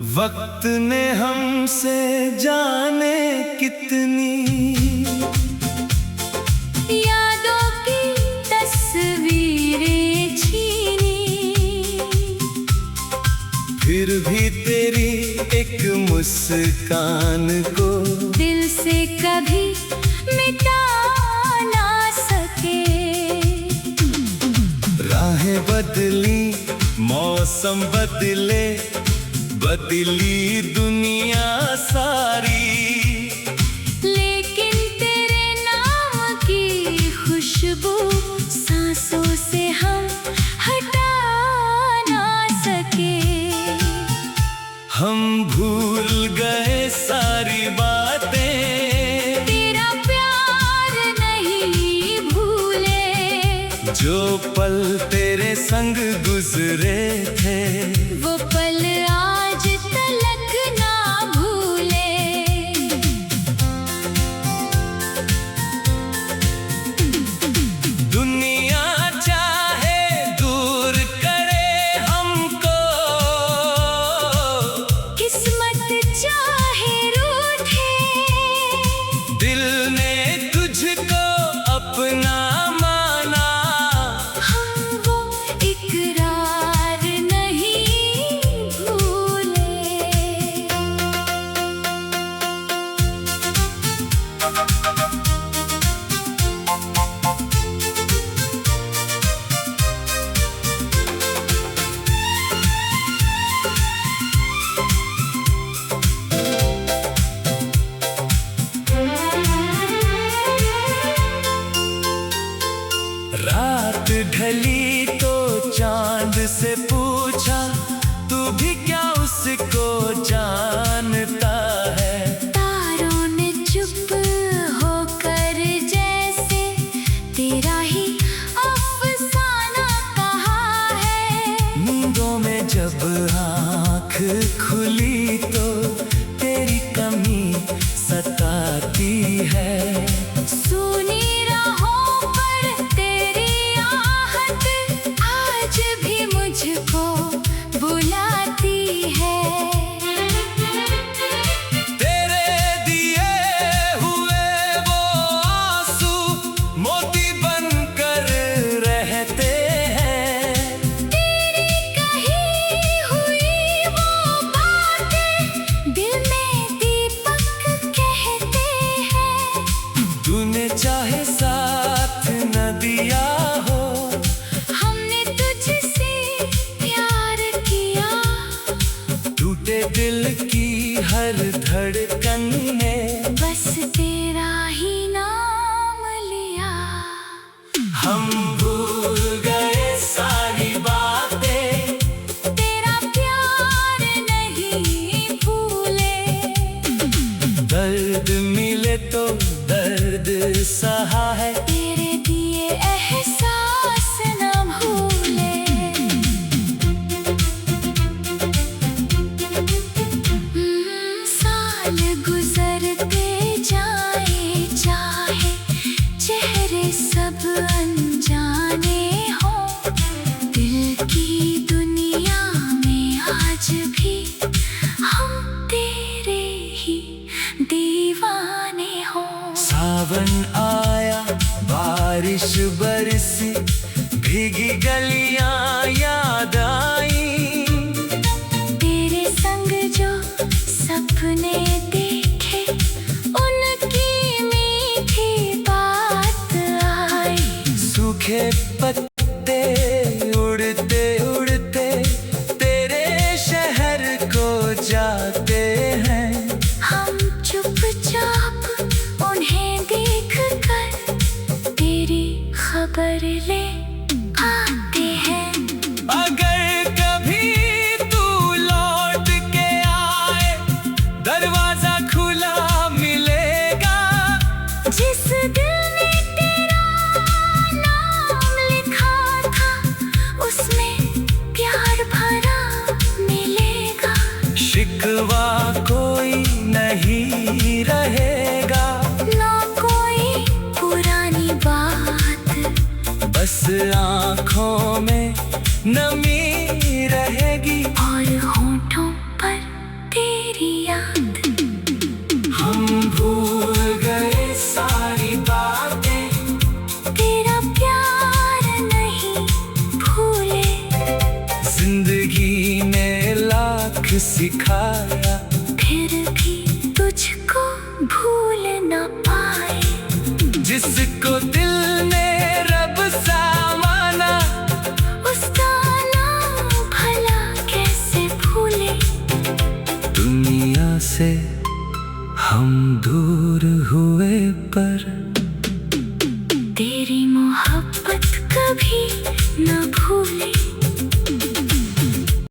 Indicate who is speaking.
Speaker 1: वक्त ने हमसे जाने कितनी
Speaker 2: यादों की तस्वीरें छीनी,
Speaker 1: फिर भी तेरी एक मुस्कान को
Speaker 2: दिल से कभी मिटा ना सके।
Speaker 1: राहें बदली, मौसम बदले, बदली दुनिया सारी,
Speaker 2: लेकिन तेरे नाम की खुशबू सांसों से हम हटा ना सके।
Speaker 1: हम भूल गए सारी बातें,
Speaker 2: तेरा प्यार नहीं भूले।
Speaker 1: जो पल तेरे संग गुजरे थे,
Speaker 2: वो पल आज तलक ना भूले।
Speaker 1: दुनिया चाहे दूर करे हमको,
Speaker 2: किस्मत चाहे रूठे,
Speaker 1: दिल ने तुझको अपना माना।
Speaker 2: हम वो इकरार नहीं भूले।
Speaker 1: रात ढली तो चांद से पूछा, तू भी क्या उसको जानता है?
Speaker 2: तारों ने चुप होकर जैसे तेरा ही अफसाना कहा है।
Speaker 1: नींदों में जब आँख खुली तो तेरी कमी सताती है।
Speaker 2: सुनी राहों पर तेरी आहट आज भी मुझको बुलाती है।
Speaker 1: तेरे दिए हुए वो आंसू मोती बनकर रहते हैं।
Speaker 2: तेरी कही हुई वो बातें दिल में दीपक कहते हैं।
Speaker 1: तूने चाहे साथ न दिया हो,
Speaker 2: हमने तुझसे प्यार किया।
Speaker 1: टूटे दिल की हर धड़कन ने
Speaker 2: बस तेरा ही नाम लिया।
Speaker 1: हम भूल गए सारी बातें,
Speaker 2: तेरा प्यार नहीं भूले।
Speaker 1: दर्द मिले तो दर्द सहा है।
Speaker 2: तेरे दिए एहसास न भूले। साल गुजरते जाए चाहे चेहरे सब अनजाने हो, दिल की दुनिया में आज भी हम तेरे ही दीवाने हो।
Speaker 1: सावन आया, बारिश बरसी, भीगी गलियां याद आई।
Speaker 2: तेरे संग जो सपने देखे उनकी मीठी बात आई।
Speaker 1: सूखे पत्ते उड़ते उड़ते तेरे शहर को जाते हैं।
Speaker 2: हम चुपचाप उन्हें देख कर तेरी खबर ले
Speaker 1: सिखाया,
Speaker 2: फिर भी तुझको भूल न पाए।
Speaker 1: जिसको दिल ने रब सा माना,
Speaker 2: उसका नाम भला कैसे भूले।
Speaker 1: दुनिया से हम